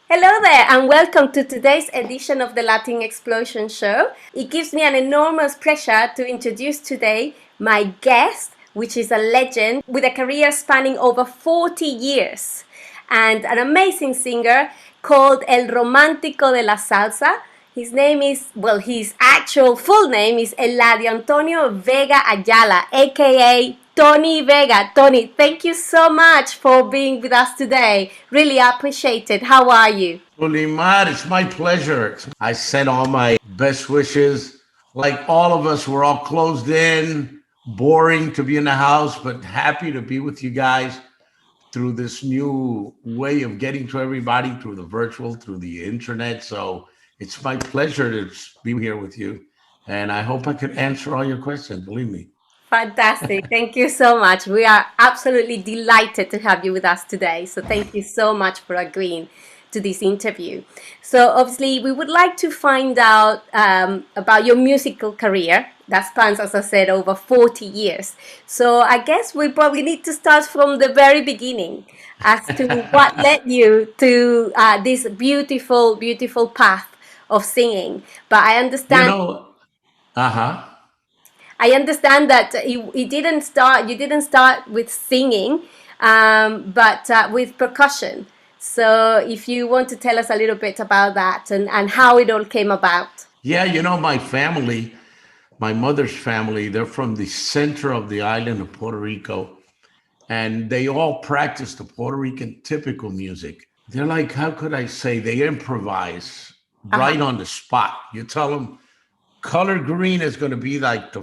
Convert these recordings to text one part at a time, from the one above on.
Hello there, and welcome to today's edition of the Latin Explosion Show. It gives me an enormous pleasure to introduce today my guest, which is a legend with a career spanning over 40 years and an amazing singer called El Romántico de la Salsa. His name is, well, his actual full name is Eladio Antonio Vega Ayala, aka Tony Vega. Tony, thank you so much for being with us today. Really appreciate it. How are you? Ulimar, it's my pleasure. I sent all my best wishes. Like all of us, we're all closed in, boring to be in the house, but happy to be with you guys through this new way of getting to everybody through the virtual, through the internet. So it's my pleasure to be here with you. And I hope I could answer all your questions, believe me. Fantastic. Thank you so much. We are absolutely delighted to have you with us today. So, thank you so much for agreeing to this interview. So, obviously, we would like to find out about your musical career that spans, as I said, over 40 years. So, I guess we probably need to start from the very beginning as to what led you to this beautiful, beautiful path of singing. But You know, uh huh. I understand that you didn't start. You didn't start with singing, but with percussion. So, if you want to tell us a little bit about that and how it all came about. Yeah, my family, my mother's family, they're from the center of the island of Puerto Rico, and they all practice the Puerto Rican typical music. They're like, how could I say, they improvise Uh-huh. right on the spot. You tell them color green is going to be like the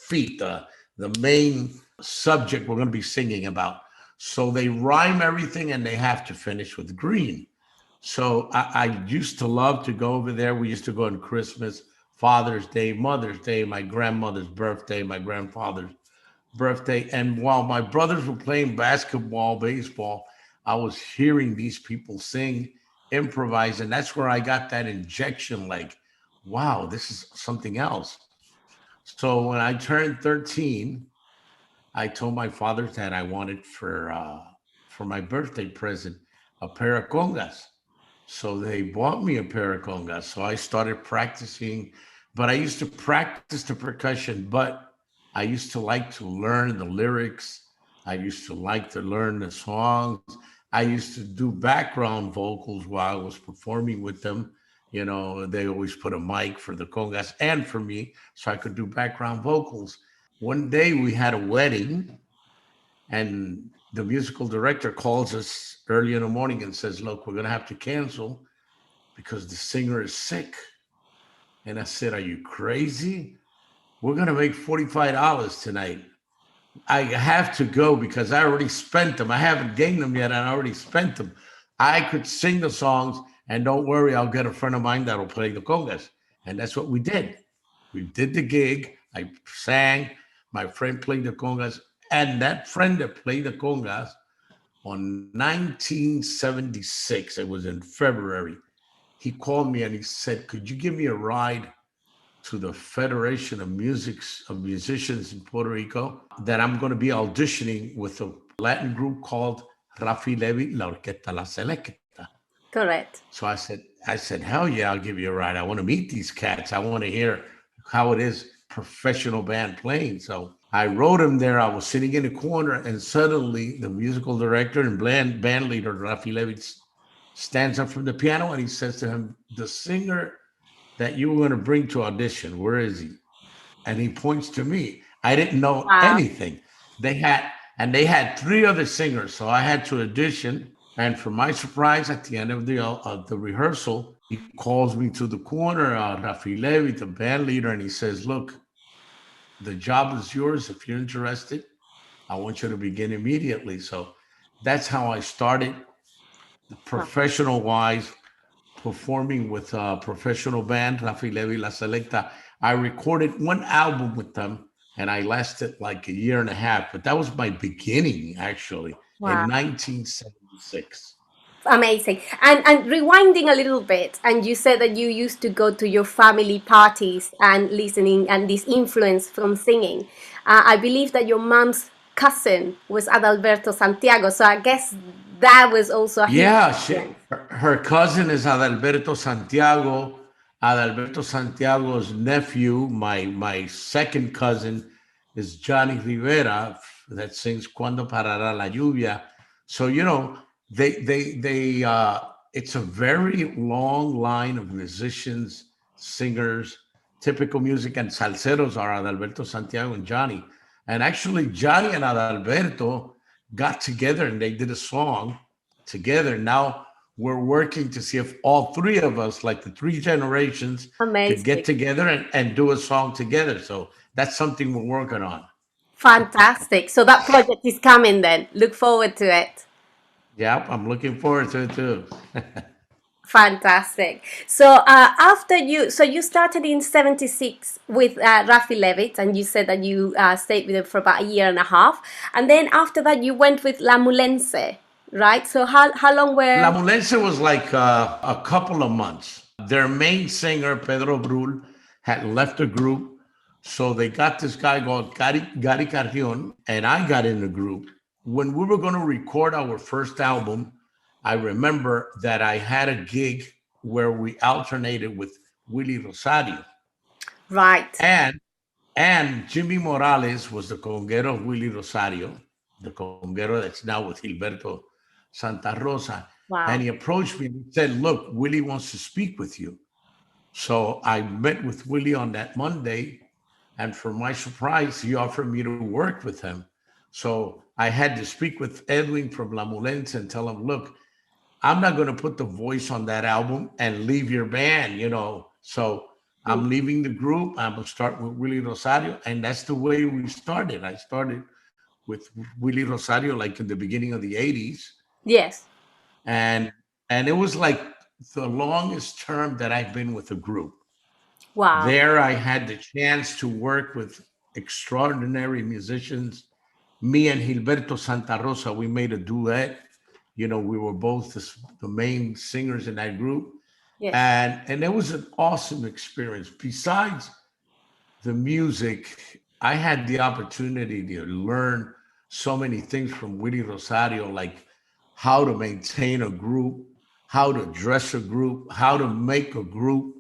feet, the main subject we're going to be singing about. So they rhyme everything and they have to finish with green. So I used to love to go over there. We used to go on Christmas, Father's Day, Mother's Day, my grandmother's birthday, my grandfather's birthday. And while my brothers were playing basketball, baseball, I was hearing these people sing, improvise. And that's where I got that injection like, wow, this is something else. So when I turned 13, I told my father that I wanted for my birthday present a pair of congas. So they bought me a pair of congas. So I started practicing, but I used to practice the percussion, but I used to like to learn the lyrics. I used to like to learn the songs. I used to do background vocals while I was performing with them. They always put a mic for the congas and for me so I could do background vocals. One day we had a wedding and the musical director calls us early in the morning and says, look, we're going to have to cancel because the singer is sick. And I said, are you crazy? We're going to make $45 tonight. I have to go because I already spent them. I haven't gained them yet. And I already spent them. I could sing the songs and don't worry, I'll get a friend of mine that'll play the congas. And that's what we did. We did the gig. I sang. My friend played the congas. And that friend that played the congas on 1976, it was in February, he called me and he said, could you give me a ride to the Federation of Musicians in Puerto Rico that I'm going to be auditioning with a Latin group called Rafi Levi La Orquesta La Selecta. Correct. So I said, hell yeah, I'll give you a ride. I want to meet these cats. I want to hear how it is professional band playing. So I wrote him there. I was sitting in a corner, and suddenly the musical director and band leader Rafi Levi stands up from the piano and he says to him, "The singer that you were going to bring to audition, where is he?" And he points to me. I didn't know Wow. anything. They had three other singers, so I had to audition. And for my surprise, at the end of the rehearsal, he calls me to the corner, Rafi Levi, the band leader, and he says, "Look, the job is yours. If you're interested, I want you to begin immediately." So that's how I started, professional wise, performing with a professional band, Rafi Levi La Selecta. I recorded one album with them and I lasted like a year and a half, but that was my beginning actually Wow. in 1976. Amazing. And rewinding a little bit, and you said that you used to go to your family parties and listening, and this influence from singing. I believe that your mom's cousin was Adalberto Santiago. So I guess That was also a huge Yeah, experience. her cousin is Adalberto Santiago. Adalberto Santiago's nephew, my second cousin, is Johnny Rivera that sings "Cuando parará la lluvia." So they it's a very long line of musicians, singers, typical music, and salseros are Adalberto Santiago and Johnny. And actually, Johnny and Adalberto got together and they did a song together. Now we're working to see if all three of us, like the three generations, could get Amazing. together and do a song together. So that's something we're working on. Fantastic. So that project is coming then. Look forward to it. Yep, I'm looking forward to it too. Fantastic. So so you started in '76 with Rafi Levitt, and you said that you stayed with him for about a year and a half, and then after that you went with La Mulense, right? So how long La were? Mulense was like a couple of months. Their main singer, Pedro Brul, had left the group. So they got this guy called Gary Carrion, and I got in the group. When we were going to record our first album, I remember that I had a gig where we alternated with Willie Rosario. Right. And and Jimmy Morales was the conguero of Willie Rosario, the conguero that's now with Gilberto Santa Rosa. And he Wow. approached me and said, "Look, Willie wants to speak with you." So I met with Willie on that Monday. And for my surprise, he offered me to work with him. So I had to speak with Edwin from La Mulense and tell him, "Look, I'm not going to put the voice on that album and leave your band. So I'm leaving the group. I'm going to start with Willie Rosario." And that's the way we started. I started with Willie Rosario like in the beginning of the 80s. Yes. And and it was like the longest term that I've been with a group. Wow. There I had the chance to work with extraordinary musicians. Me and Gilberto Santa Rosa, we made a duet. We were both the main singers in that group. Yes. And it was an awesome experience. Besides the music, I had the opportunity to learn so many things from Willie Rosario, like how to maintain a group, how to dress a group, how to make a group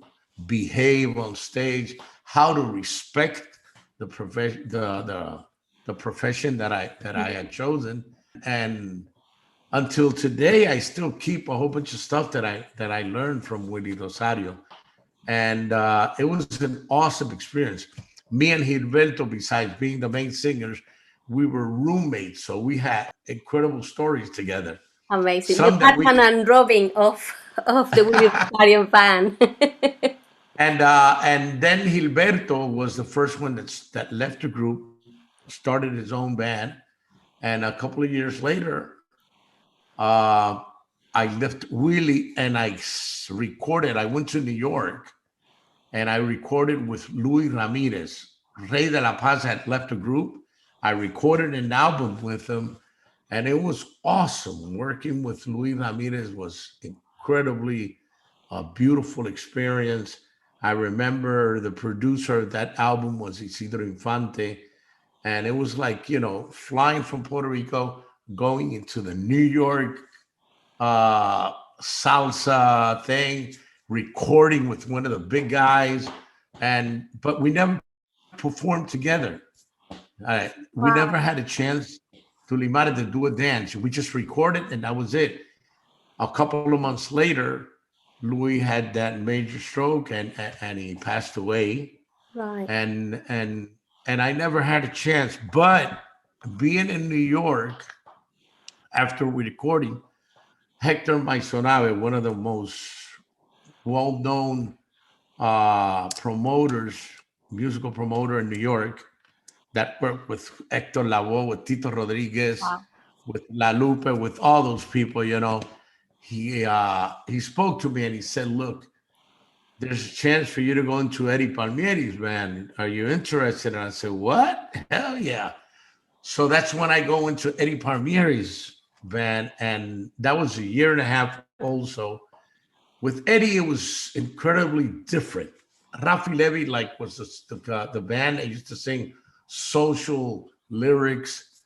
behave on stage, how to respect the profession, the profession that I had chosen. And until today, I still keep a whole bunch of stuff that I learned from Willie Rosario, and it was an awesome experience. Me and Gilberto, besides being the main singers, we were roommates, so we had incredible stories together. Amazing. The Some that we Batman and Robin of the Willie Rosario band. and then Gilberto was the first one that left the group, started his own band, and a couple of years later, uh, I left Willie and recorded. I went to New York and I recorded with Luis Ramirez. Rey de la Paz had left the group. I recorded an album with him, and it was awesome. Working with Luis Ramirez was incredibly a beautiful experience. I remember the producer of that album was Isidro Infante, and it was like, flying from Puerto Rico, going into the New York salsa thing, recording with one of the big guys, but we never performed together. We never Wow. had a chance to limar to do a dance. We just recorded and that was it. A couple of months later, Louis had that major stroke and he passed away. Right. And I never had a chance. But being in New York after we recording, Hector Maisonave, one of the most well-known promoters, musical promoter in New York, that worked with Hector Lavoe, with Tito Rodriguez, Wow. with La Lupe, with all those people. He spoke to me and he said, "Look, there's a chance for you to go into Eddie Palmieri's band. Are you interested?" And I said, "What? Hell yeah!" So that's when I go into Eddie Palmieri's band, and that was a year and a half also. With Eddie, it was incredibly different. Rafi Levy, like, was the band that used to sing social lyrics.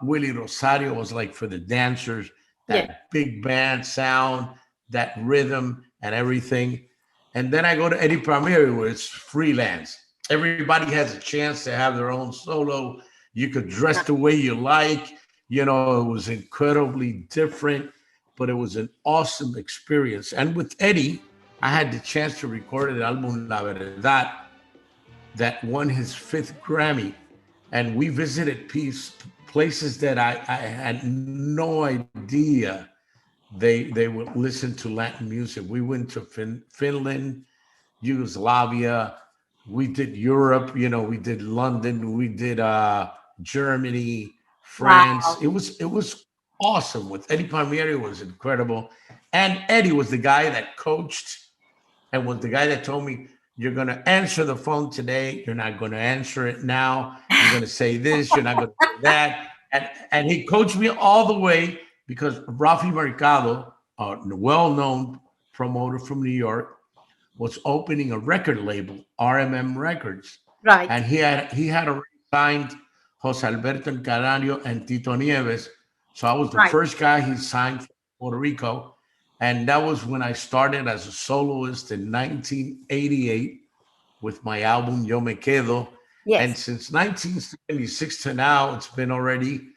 Willie Rosario was like for the dancers. Yeah. that big band sound, that rhythm and everything. And then I go to Eddie Palmieri, where it's freelance. Everybody has a chance to have their own solo. You could dress the way you like. You know, it was incredibly different, but it was an awesome experience. And with Eddie, I had the chance to record an album, La Verdad, that won his fifth Grammy. And we visited places that I had no idea they would listen to Latin music. We went to Finland, Yugoslavia. We did Europe. You know, we did London. We did Germany, France. Wow. It was awesome. With Eddie Palmieri, it was incredible, and Eddie was the guy that coached and was the guy that told me, "You're going to answer the phone today. You're not going to answer it now. You're going to say this. You're not going to say that." And he coached me all the way because Rafi Mercado, a well-known promoter from New York, was opening a record label, RMM Records, Right. and he had already signed Jose Alberto Canario and Tito Nieves. So I was the Right. first guy he signed from Puerto Rico, and that was when I started as a soloist in 1988 with my album Yo Me Quedo. And Yes. since 1976 to now, it's been already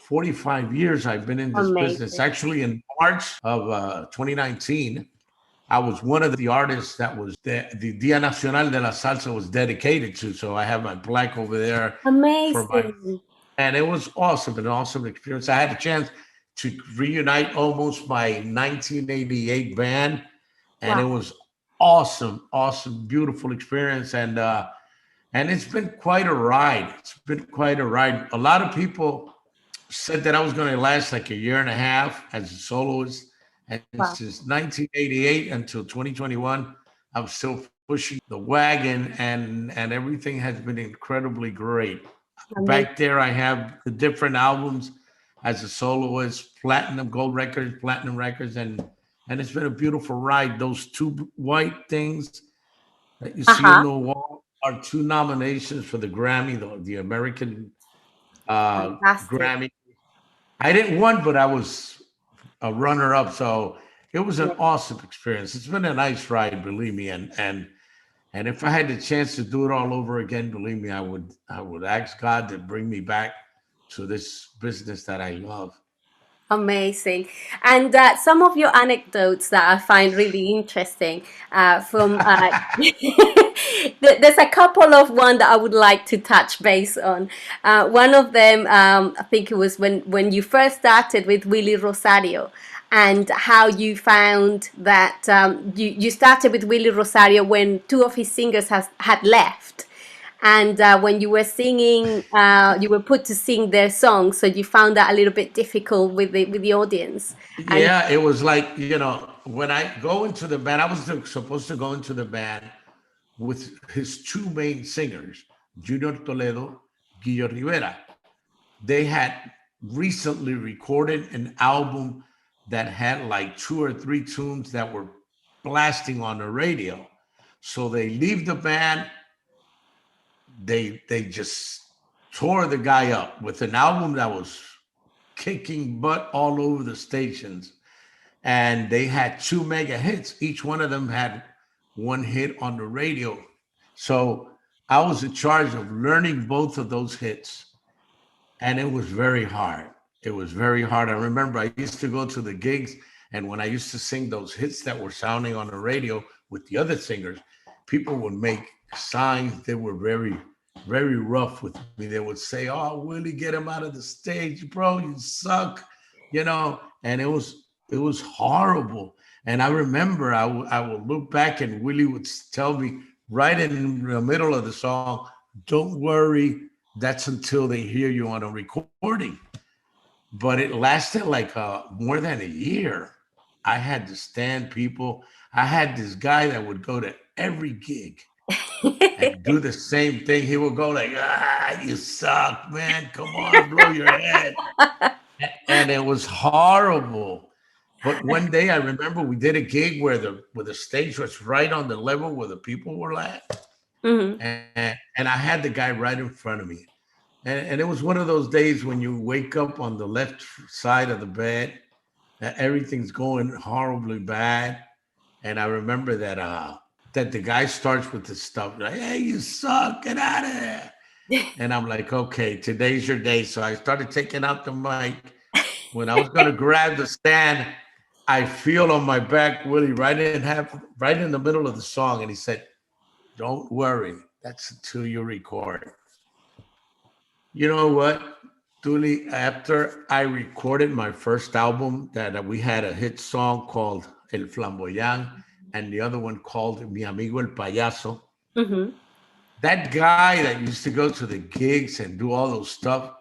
45 years I've been in this business. Amazing. Actually, in March of 2019, I was one of the artists that was the Dia Nacional de la Salsa was dedicated to. So I have my plaque over there for my, Amazing. and it was awesome, an awesome experience. I had a chance to reunite almost my 1988 band, and it Wow. was awesome, awesome, beautiful experience. And it's been quite a ride. It's been quite a ride. A lot of people said that I was going to last like a year and a half as a soloist. And Wow. since 1988 until 2021, I'm still pushing the wagon, and everything has been incredibly great. Amazing. Back there, I have the different albums as a soloist, platinum, gold records, platinum records, and it's been a beautiful ride. Those two white things that you see on Uh-huh. the wall are two nominations for the Grammy, the American Fantastic. Grammy. I didn't win, but I was a runner up. So it was an Yeah. awesome experience. It's been a nice ride, believe me. And if I had the chance to do it all over again, believe me, I would ask God to bring me back to this business that I love. Amazing. And some of your anecdotes that I find really interesting from there's a couple of one that I would like to touch base on. One of them, I think it was when you first started with Willie Rosario, and how you found that you started with Willie Rosario when two of his singers had left, and when you were singing, you were put to sing their songs, so you found that a little bit difficult with the audience. And Yeah, it was like, when I go into the band, I was supposed to go into the band with his two main singers, Junior Toledo, Guillo Rivera. They had recently recorded an album that had like two or three tunes that were blasting on the radio. So they leave the band, they just tore the guy up with an album that was kicking butt all over the stations. And they had two mega hits. Each one of them had one hit on the radio. So I was in charge of learning both of those hits, and it was very hard. It was very hard. I remember I used to go to the gigs, and when I used to sing those hits that were sounding on the radio with the other singers, people would make signs. They were very, very rough with me. They would say, "Oh, Willie, get him out of the stage, bro. You suck," And it was horrible. And I remember I would look back, and Willie would tell me right in the middle of the song, "Don't worry, that's until they hear you on a recording." But it lasted like more than a year. I had to stand people. I had this guy that would go to every gig and do the same thing. He would go like, you suck, man. Come on, blow your head." And it was horrible. But one day I remember we did a gig where the stage was right on the level where the people were at. Mhm. And I had the guy right in front of me. And it was one of those days when you wake up on the left side of the bed that everything's going horribly bad. And I remember that the guy starts with this stuff like, "Hey, you suck, get out of there." And I'm like, okay, today's your day. So I started taking out the mic. When I was gonna grab the stand, I feel on my back, Willie, right in the middle of the song, and he said, "Don't worry, that's until you record." You know what, Tuli? After I recorded my first album, that we had a hit song called El Flamboyant, and the other one called Mi Amigo El Payaso. Mm-hmm. That guy that used to go to the gigs and do all those stuff,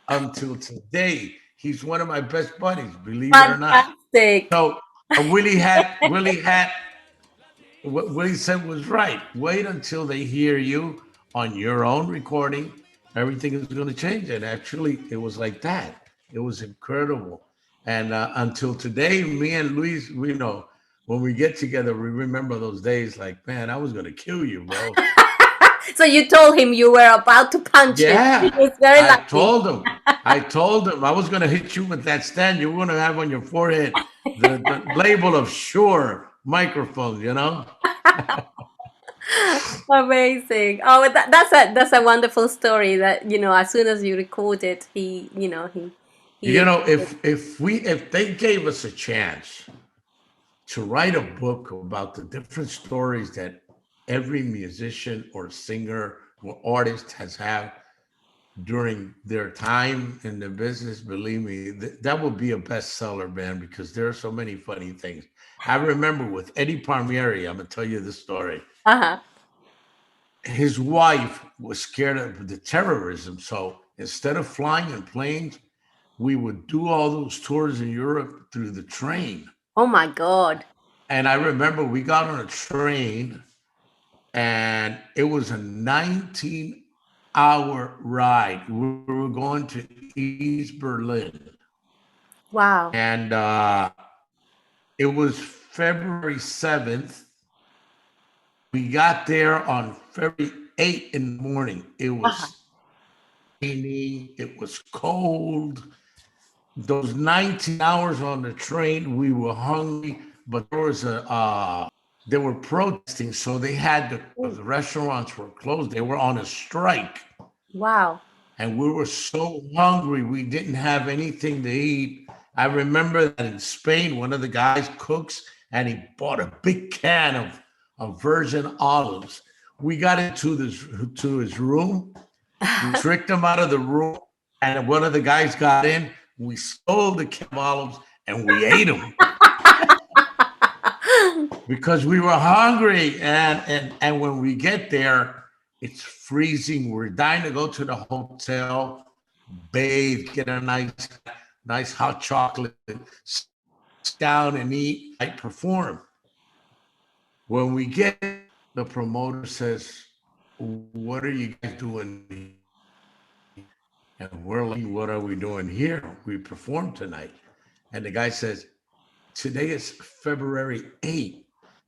until today, he's one of my best buddies, believe it or not. Fantastic. So what Willie said was right. Wait until they hear you on your own recording. Everything is going to change. And actually, it was like that. It was incredible. And until today, me and Luis, we know when we get together, we remember those days like, man, I was going to kill you, bro. So you told him you were about to punch him. He Yeah, was very I lucky. told him. I told him I was going to hit you with that stand. You were going to have on your forehead the label of Shure microphones, you know? Amazing. Oh, that's a wonderful story that, as soon as you record it, he You know, enjoyed it. if they gave us a chance to write a book about the different stories that every musician or singer or artist has had during their time in the business, believe me, that would be a bestseller, man, because there are so many funny things. I remember with Eddie Palmieri, I'm gonna tell you this story. Uh-huh. His wife was scared of the terrorism, so instead of flying in planes, we would do all those tours in Europe through the train. Oh my God. And I remember we got on a train, and it was a 19-hour ride. We were going to East Berlin. Wow. And it was February 7th. We got there on February 8th in the morning. It Uh-huh. was rainy, it was cold. Those 19 hours on the train, we were hungry, but they were protesting, so they had Oh, the restaurants were closed. They were on a strike, wow. and we were so hungry we didn't have anything to eat. I remember that in Spain, one of the guys cooks, and he bought a big can of virgin olives. We got into this to his room. We tricked him out of the room, and one of the guys got in. We stole the can of olives and we ate them because we were hungry. And when we get there, it's freezing. We're dying to go to the hotel, bathe, get a nice hot chocolate, sit down and eat. I perform. When we get, the promoter says, "What are you guys doing?" And we're like, "What are we doing here? We performed tonight." And the guy says, "Today is February 8th.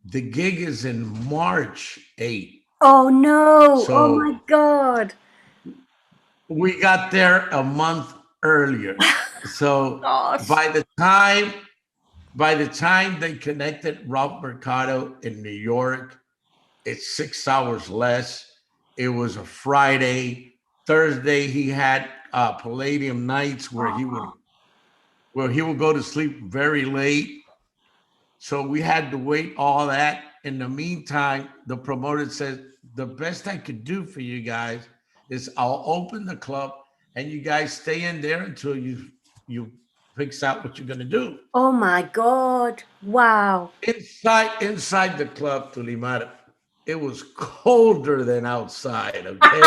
The gig is in March 8th." Oh no. Oh my So God. we got there a month earlier. So Gosh. by the time they connected Ralph Mercado in New York, it's 6 hours less. It was a Friday. Thursday he had Palladium nights where he would go to sleep very late. So we had to wait all that. In the meantime, the promoter said, "The best I could do for you guys is I'll open the club and you guys stay in there until you fix out what you're gonna do." Oh my God. Wow. Inside the club, Tulimar, it was colder than outside, okay?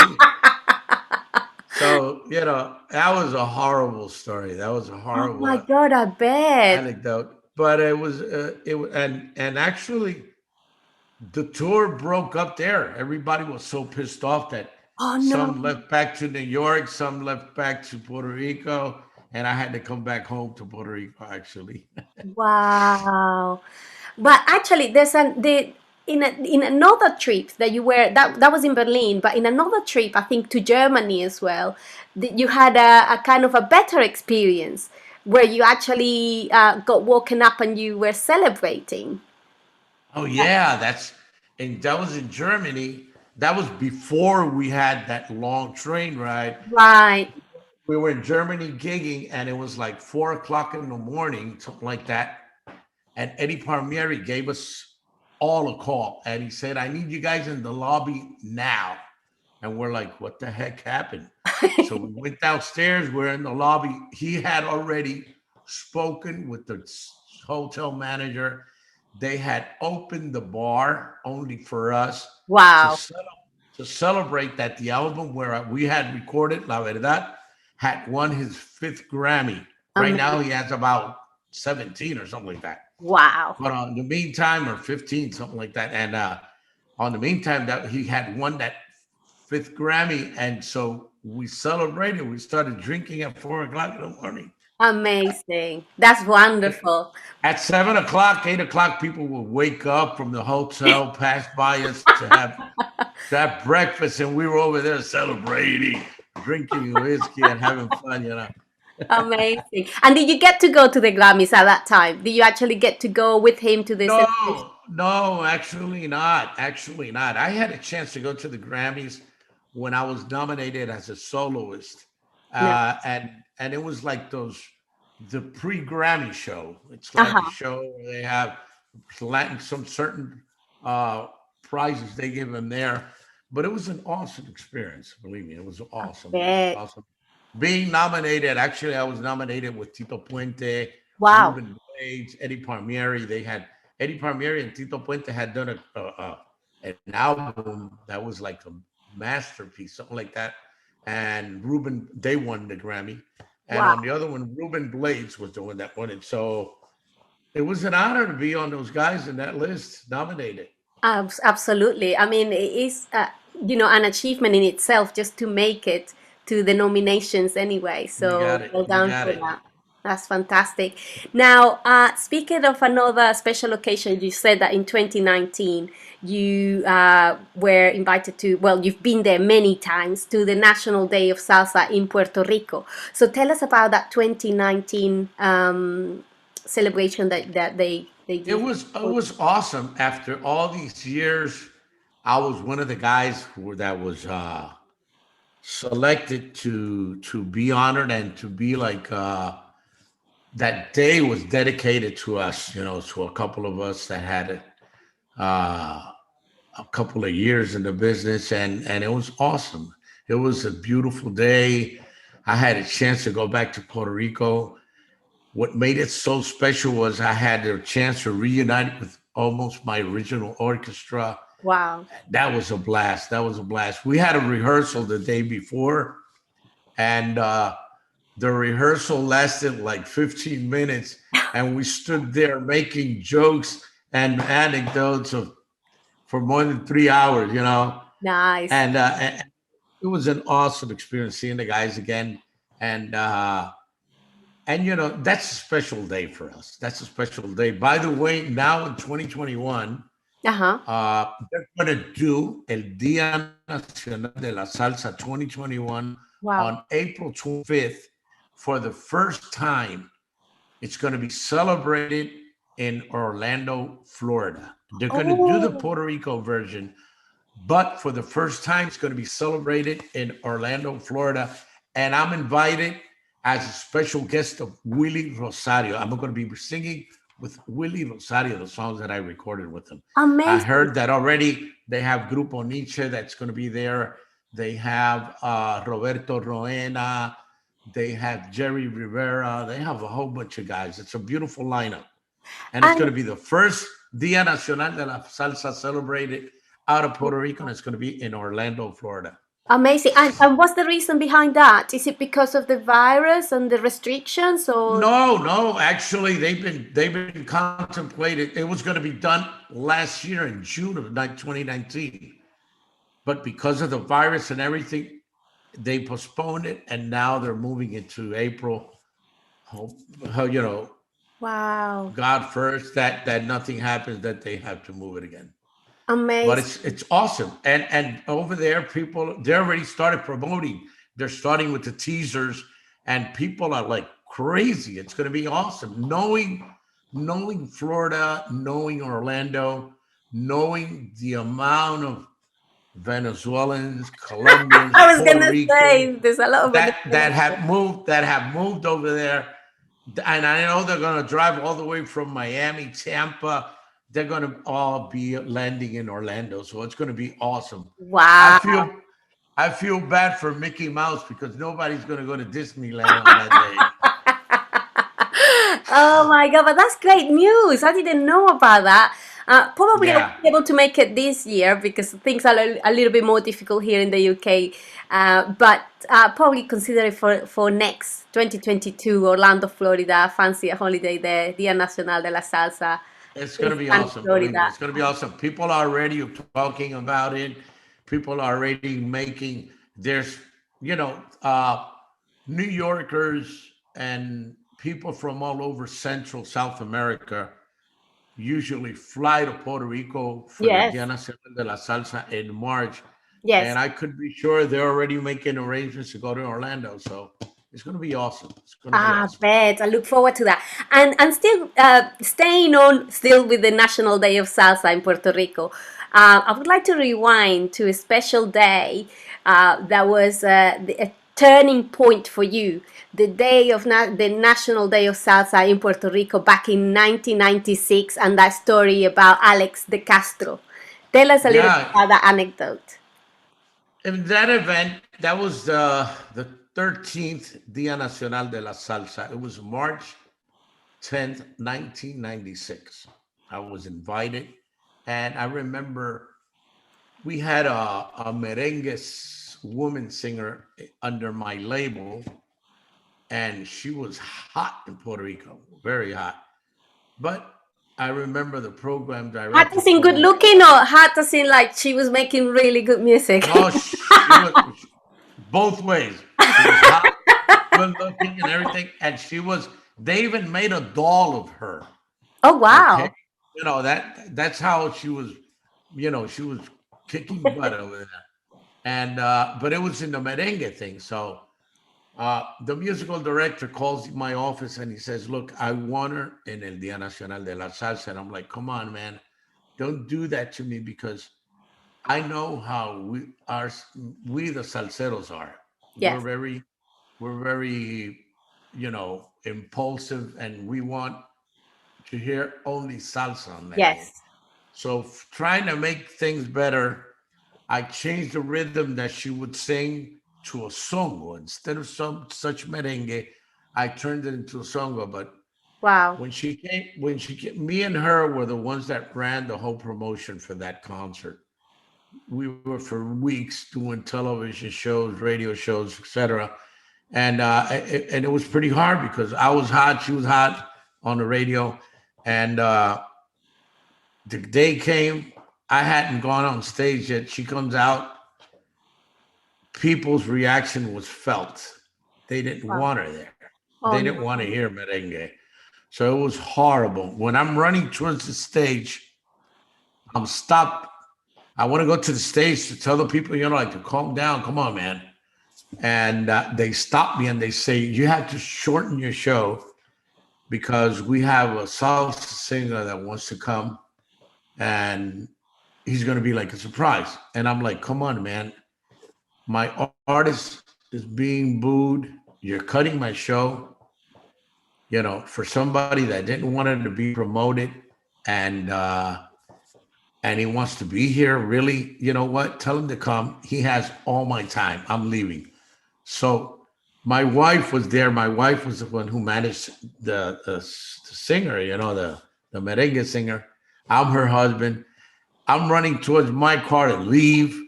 So, that was a horrible story. That was a Oh horrible my God, I bet. anecdote. But and actually the tour broke up there. Everybody was so pissed off that Oh some no. left back to New York, some left back to Puerto Rico, and I had to come back home to Puerto Rico actually. Wow. But actually, in another trip that you were that was in Berlin, but in another trip, I think to Germany as well, you had a kind of a better experience where you actually got woken up and you were celebrating. Oh yeah, and that was in Germany. That was before we had that long train ride. Right. We were in Germany gigging, and it was like 4 o'clock in the morning, something like that. And Eddie Palmieri gave us all a call, and he said, "I need you guys in the lobby now." And we're like, "What the heck happened?" So we went downstairs. We're in the lobby. He had already spoken with the hotel manager. They had opened the bar only for us to Wow. cel- to celebrate that the album where we had recorded La Verdad had won his fifth Grammy. Right now, Amazing. he has about 17 or something like that. Wow. But on the meantime, or 15, something like that. And on the meantime, that he had won that fifth Grammy. And so we celebrated. We started drinking at 4 o'clock in the morning. Amazing. That's wonderful. At 7 o'clock, 8 o'clock, people would wake up from the hotel, pass by us to have breakfast, and we were over there celebrating, drinking whiskey and having fun. Amazing. And did you get to go to the Grammys at that time? Did you actually get to go with him to the celebration? No, no, actually not. Actually not. I had a chance to go to the Grammys when I was nominated as a soloist, No. and it was like the pre-Grammy show. It's like a Uh-huh. show where they have some certain uh, prizes they give them there. But it was an awesome experience. Believe me, it was awesome. It was Bet. awesome. Being nominated, actually, I was nominated with Tito Puente, Wow. Ruben Blades, Eddie Palmieri. Eddie Palmieri and Tito Puente had done an album that was like a masterpiece, something like that. And they won the Grammy. And Wow. on the other one, Ruben Blades was the one that won it. So it was an honor to be on those guys in that list, nominated. Absolutely. I mean, it is, an achievement in itself just to make it to the nominations anyway. You got So it. well You done got for it. that. That's fantastic. Now, speaking of another special occasion, you said that in 2019 you were invited to, well, you've been there many times to the National Day of Salsa in Puerto Rico. So tell us about that 2019 celebration that they It give. was awesome. After all these years, I was one of the guys that was selected to be honored and to be like that day was dedicated to us. To a couple of us that had uh, a couple of years in the business, and it was awesome. It was a beautiful day. I had a chance to go back to Puerto Rico. What made it so special was I had a chance to reunite with almost my original orchestra. Wow. That was a blast. That was a blast. We had a rehearsal the day before, and the rehearsal lasted like 15 minutes, and we stood there making jokes and anecdotes for more than 3 hours. Nice. And it was an awesome experience seeing the guys again. And that's a special day for us. That's a special day. By the way, now in 2021, Uh-huh. they're going to do El Día Nacional de la Salsa 2021 Wow. on April 25th for the first time. It's going to be celebrated in Orlando, Florida. They're going to do the Oh, Puerto Rico version, but for the first time, it's going to be celebrated in Orlando, Florida. And I'm invited as a special guest of Willie Rosario. I'm going to be singing with Willie Rosario the songs that I recorded with him. I amazing. heard that already they have Grupo Nietzsche that's going to be there. They have Roberto Roena. They have Jerry Rivera. They have a whole bunch of guys. It's a beautiful lineup. And it's going And to be the first Dia Nacional de la Salsa celebrated out of Puerto Rico, and it's going to be in Orlando, Florida. amazing. And what's the reason behind that? Is it because of the virus and the restrictions or No, no, actually, they've been contemplated. It was going to be done last year in June of 2019, but because of the virus and everything, they postponed it, and now they're moving it to April. Hope, you know, wow. God first that nothing happens, that they have to move it again. But Amazing. it's awesome. And over there, people they already started promoting. They're starting with the teasers, and people are like crazy. It's going to be awesome. Knowing Florida, knowing Orlando, knowing the amount of Venezuelans, Colombians, I was Puerto gonna Rican say there's a lot of that Venezuelans. have moved over there, and I know they're going to drive all the way from Miami, Tampa. They're going to all be landing in Orlando, so it's going to be awesome. I Wow. feel I feel bad for Mickey Mouse because nobody's going to go to Disneyland on that day. Oh my God, but that's great news. I didn't know about that. Probably I Yeah, won't be able to make it this year because things are a little bit more difficult here in the UK. But probably consider it for next 2022, Orlando, Florida. Fancy a holiday there, Dia Nacional de la Salsa it's going in to be sunny awesome. Believe me, Florida. it's going to be awesome. People are already talking about it. People are already making. There's, you know, New Yorkers and people from all over Central South America usually fly to Puerto Rico for the Dia Yes, Nacional de la Salsa in March. yes. And I could be sure they're already making arrangements to go to Orlando. So it's going to be awesome. It's going to be Ah, awesome. bet. I look forward to that. And still staying on still with the National Day of Salsa in Puerto Rico. I would like to rewind to a special day that was a turning point for you. The day of the National Day of Salsa in Puerto Rico back in 1996, and that story about Alex de Castro. Tell us a little bit Yeah. about that anecdote. In that event, that was the 13th Dia Nacional de la Salsa. It was March 10th, 1996. I was invited, and I remember we had a merengue woman singer under my label, and she was hot in Puerto Rico, very hot. But I remember the program Hot director as in told good me, looking, or hot as in like she was making really good music? no, she was both ways. She was hot, good looking, and everything. And they even made a doll of her. Oh Okay. wow. That's how she was, she was kicking butt over there. And, but it was in the merengue thing. So, the musical director calls my office and he says, "Look, I want her in El Día Nacional de la Salsa." And I'm like, "Come on, man. Don't do that to me because I know how we the salseros are. We're Yes. very, we're very, impulsive, and we want to hear only salsa on that day. Yes. So trying to make things better, I changed the rhythm that she would sing to a songo instead of such merengue. I turned it into a songo. But Wow. me and her were the ones that ran the whole promotion for that concert. We were for weeks doing television shows, radio shows, etc. And and it was pretty hard because I was hot, she was hot on the radio, and the day came. I hadn't gone on stage yet. She comes out. People's reaction was felt. They didn't Wow. want her there. Oh They didn't want to no. hear merengue. So it was horrible. When I'm running towards the stage, I'm stopped. I want to go to the stage to tell the people, like to calm down. Come on, man. And they stop me and they say, "You have to shorten your show because we have a salsa singer that wants to come, and he's going to be like a surprise." And I'm like, "Come on, man. My artist is being booed. You're cutting my show, for somebody that didn't want it to be promoted, and and he wants to be here. Really, you know what? Tell him to come. He has all my time. I'm leaving." So my wife was there. My wife was the one who managed the singer, the merengue singer. I'm her husband. I'm running towards my car to leave.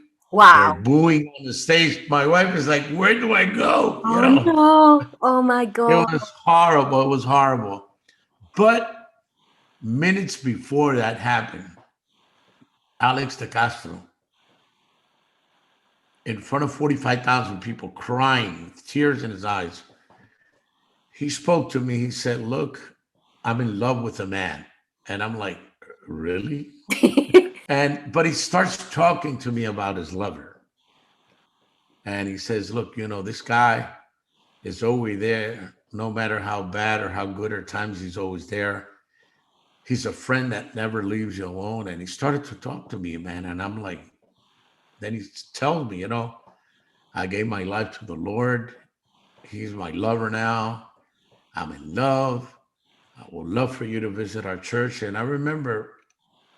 They're Wow. booing on the stage. My wife is like, "Where do I go?" Oh no. Oh my It God. was horrible. It was horrible. But minutes before that happened, Alex de Castro, in front of 45,000 people, crying with tears in his eyes, he spoke to me. He said, "Look, I'm in love with a man." And I'm like, "Really?" But he starts talking to me about his lover. And he says, "Look, this guy is over there. no matter how bad or how good or times, he's always there. He's a friend that never leaves you alone. And he started to talk to me, man. And I'm like, then he tells me, I gave my life to the Lord. He's my lover now. I'm in love. I would love for you to visit our church. And I remember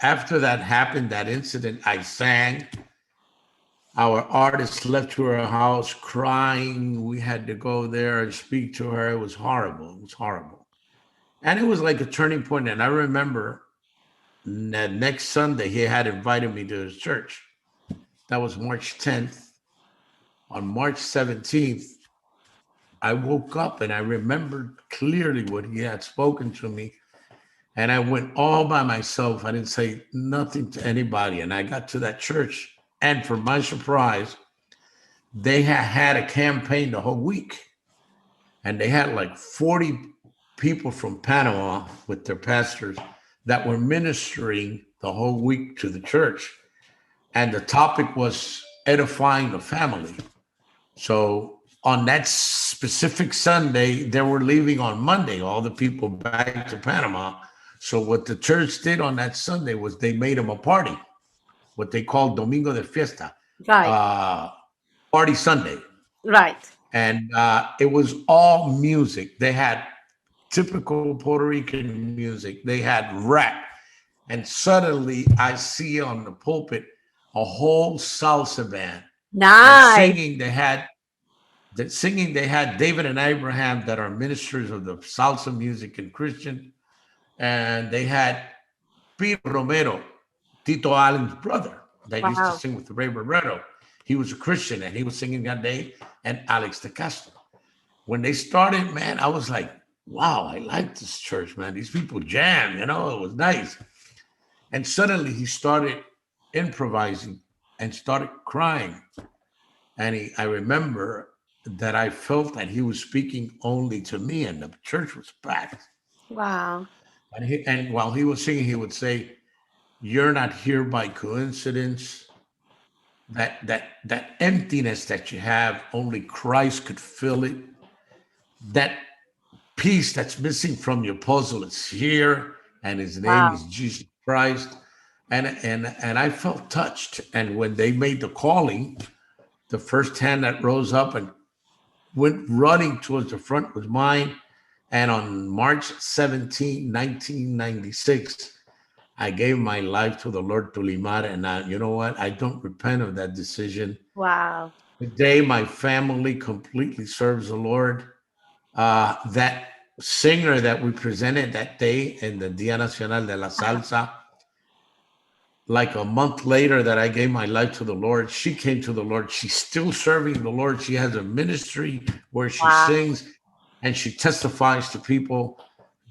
after that happened, that incident, I sang. Our artist left to her house crying. We had to go there and speak to her. It was horrible. It was horrible. And it was like a turning point. And I remember that next Sunday, he had invited me to his church. That was March 10th. On March 17th, I woke up and I remembered clearly what he had spoken to me. And I went all by myself. I didn't say nothing to anybody. And I got to that church. And for my surprise, they had a campaign the whole week. And they had like 40 people from Panama with their pastors that were ministering the whole week to the church. And the topic was edifying the family. So on that specific Sunday, they were leaving on Monday, all the people back to Panama. So what the church did on that Sunday was they made them a party, what they called Domingo de Fiesta, Right. Party Sunday. Right. And it was all music. They had typical Puerto Rican music. They had rap. And suddenly I see on the pulpit a whole salsa band. And Nice. singing they had David and Abraham that are ministers of the salsa music and Christian. And they had Peter Romero, Tito Allen's brother, that used to Wow. sing with Ray Barreto. He was a Christian and he was singing that day, and Alex de Castro. When they started, man, I was like, wow, I like this church, man. These people jam, it was nice. And suddenly he started improvising and started crying. And I remember that I felt that he was speaking only to me, and the church was packed. Wow. And while he was singing, he would say, "You're not here by coincidence. That emptiness that you have, only Christ could fill it. That piece that's missing from your puzzle is here, and his name Wow. is Jesus Christ." And I felt touched. And when they made the calling, the first hand that rose up and went running towards the front was mine. And on March 17, 1996, I gave my life to the Lord Tuli. And you know what? I don't repent of that decision. Wow. Today, my family completely serves the Lord. That singer that we presented that day in the Dia Nacional de la Salsa, like a month later that I gave my life to the Lord, she came to the Lord. She's still serving the Lord. She has a ministry where she Wow. sings and she testifies to people.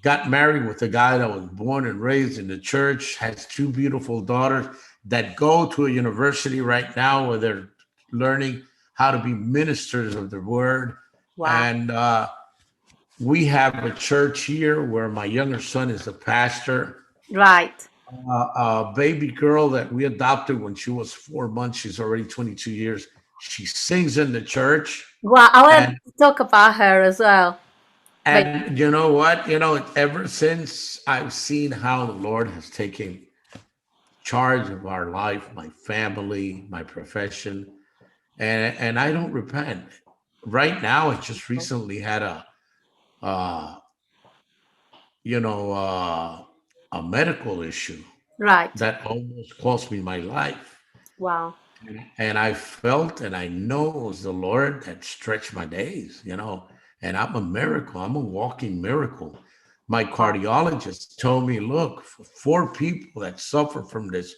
Got married with a guy that was born and raised in the church, has two beautiful daughters that go to a university right now where they're learning how to be ministers of the word. Wow. And we have a church here where my younger son is a pastor. Right. A baby girl that we adopted when she was 4 months. She's already 22 years. She sings in the church. Well, I want And to talk about her as well. But and you know what? Ever since I've seen how the Lord has taken charge of our life, my family, my profession, and I don't repent. Right now, I just recently had uh, you know, uh, a medical issue right. that almost cost me my life. Wow. And I felt and I know it was the Lord that stretched my days, and I'm a miracle. I'm a walking miracle. My cardiologist told me, look, for 4 people that suffer from this,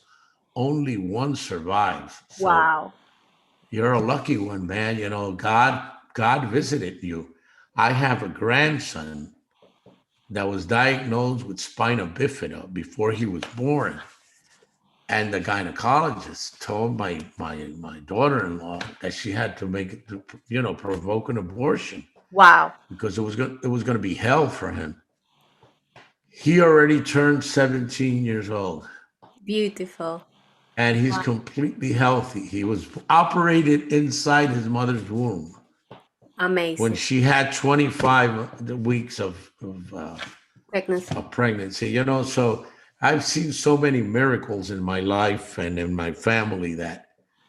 only one survives. So Wow. you're a lucky one, man. God visited you. I have a grandson that was diagnosed with spina bifida before he was born. And the gynecologist told my daughter-in-law that she had to provoke an abortion Wow. because it was going to be hell for him. He already turned 17 years old Beautiful. and he's completely healthy. He was operated inside his mother's womb. when Amazing. she had 25 weeks Pregnancy. of pregnancy. You know, so I've seen so many miracles in my life and in my family that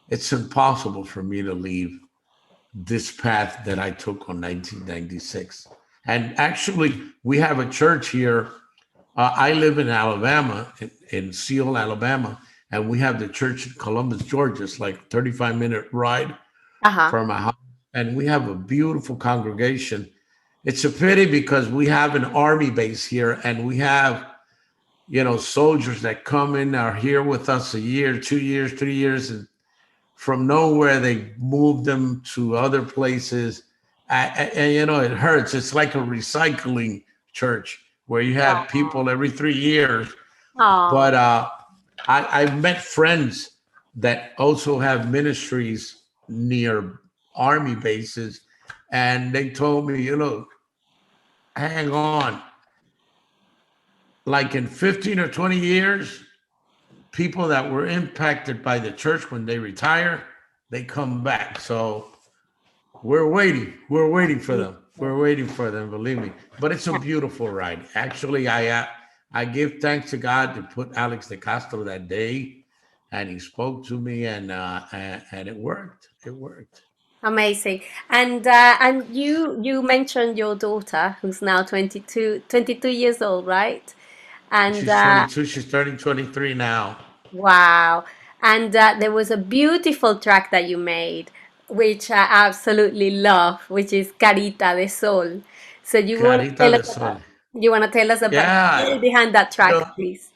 it's impossible for me to leave this path that I took on 1996. And actually, we have a church here. I live in Alabama, in Seale, Alabama, and we have the church in Columbus, Georgia. It's like 35-minute ride Uh-huh. from my house. And we have a beautiful congregation. It's a pity because we have an army base here and we have, you know, soldiers that come in, are here with us a year, 2 years, 3 years, and from nowhere they move them to other places. And you know, it hurts. It's like a recycling church where you have people every 3 years. Oh, But I've met friends that also have ministries near army bases, and they told me, you know, hang on, like in 15 or 20 years, people that were impacted by the church when they retire, they come back. So we're waiting. We're waiting for them. We're waiting for them. Believe me. But it's a beautiful ride. Actually, I give thanks to God to put Alex de Castro that day, and he spoke to me, and it worked. It worked. amazing. And you mentioned your daughter who's now 22 years old, right? And She's 22. She's turning 23 now. wow. And there was a beautiful track that you made, which I absolutely love, which is Carita de Soul. So Carita de Soul. you want to tell us about the Yeah. story behind that You know, track, please?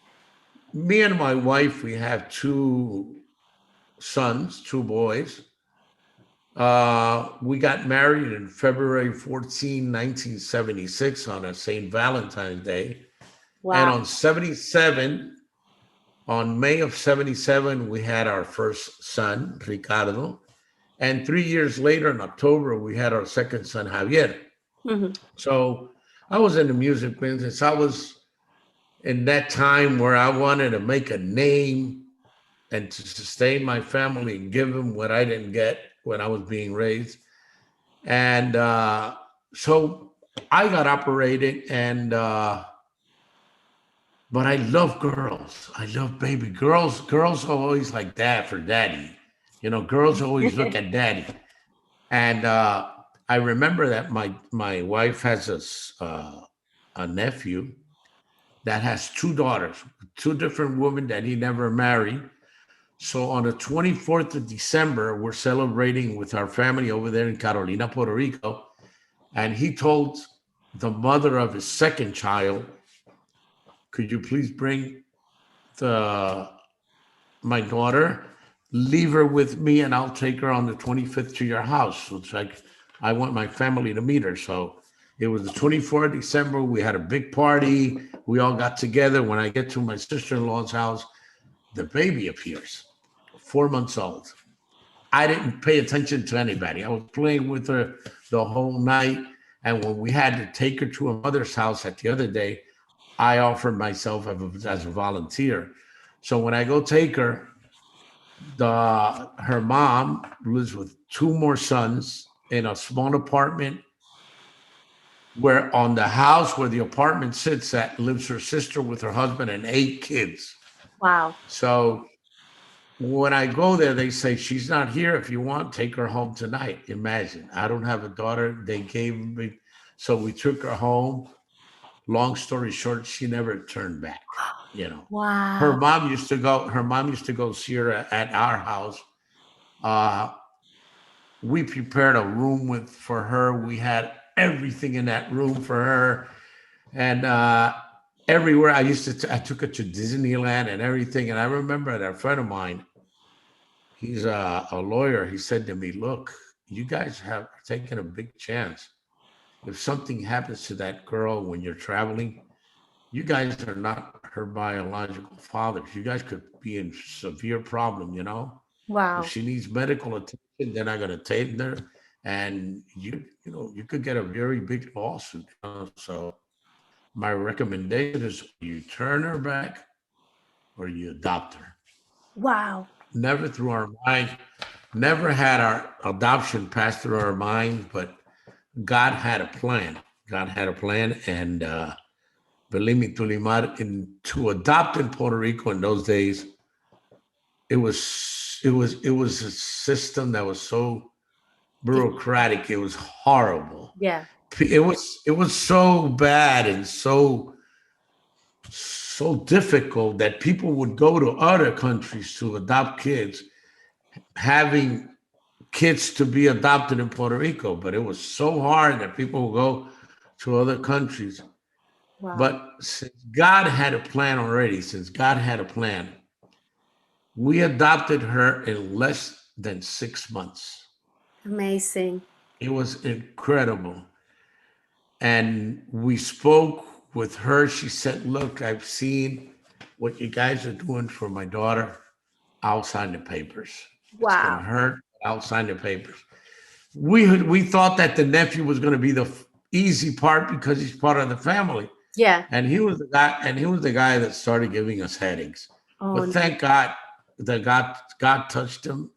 me and my wife, we have two sons, two boys. We got married in February 14, 1976 on a St. Valentine's Day. And Wow. on 77, on May of 77, we had our first son, Ricardo. And 3 years later, in October, we had our second son, Javier. Hmm. So I was in the music business. I was in that time where I wanted to make a name and to sustain my family and give them what I didn't get when I was being raised. And so I got operated, and but I love girls. I love baby girls. Girls are always like that for daddy. You know, girls always look at daddy. And I remember that my wife has a nephew that has two daughters, two different women that he never married. So on the 24th of December, we're celebrating with our family over there in Carolina, Puerto Rico. And he told the mother of his second child, could you please bring the my daughter, leave her with me, and I'll take her on the 25th to your house. So it's like I want my family to meet her. So it was the 24th of December. We had a big party. We all got together. When I get to my sister-in-law's house, the baby appears, 4 months old. I didn't pay attention to anybody. I was playing with her the whole night. And when we had to take her to her mother's house at the other day, I offered myself as a volunteer. So when I go take her, her mom lives with two more sons in a small apartment, where on the house where the apartment sits at lives her sister with her husband and 8 kids. Wow. So when I go there, they say, she's not here. If you want, take her home tonight. Imagine, I don't have a daughter. They gave me, so we took her home. Long story short, she never turned back. You know, her Wow. mom used to go. Her mom used to go see her at our house. Uh, we prepared a room for her. We had everything in that room for her, and everywhere I took her to Disneyland and everything. And I remember that a friend of mine, he's a lawyer. He said to me, "Look, you guys have taken a big chance. If something happens to that girl when you're traveling, you guys are not her biological fathers. You guys could be in severe problem, you know. If Wow. she needs medical attention, they're not going to take her, and you know, you could get a very big lawsuit. You know? So my recommendation is you turn her back or you adopt her. Wow. Never through our mind, never had our adoption pass through our mind, but God had a plan. God had a plan, and believe me, Tulimar, to adopt in Puerto Rico in those days, it was a system that was so bureaucratic. It was horrible. Yeah. It was so bad and so difficult that people would go to other countries to adopt kids, having kids to be adopted in Puerto Rico. But it was so hard that people would go to other countries. Wow. But since God had a plan already, since God had a plan, we adopted her in less than 6 months. Amazing. It was incredible. And we spoke with her. She said, "Look, I've seen what you guys are doing for my daughter. I'll sign the papers. It's going to Wow. hurt. I'll sign the papers." We thought that the nephew was going to be the easy part because he's part of the family. Yeah. And he was the guy that started giving us headaches. Oh, But no. thank God that God touched him.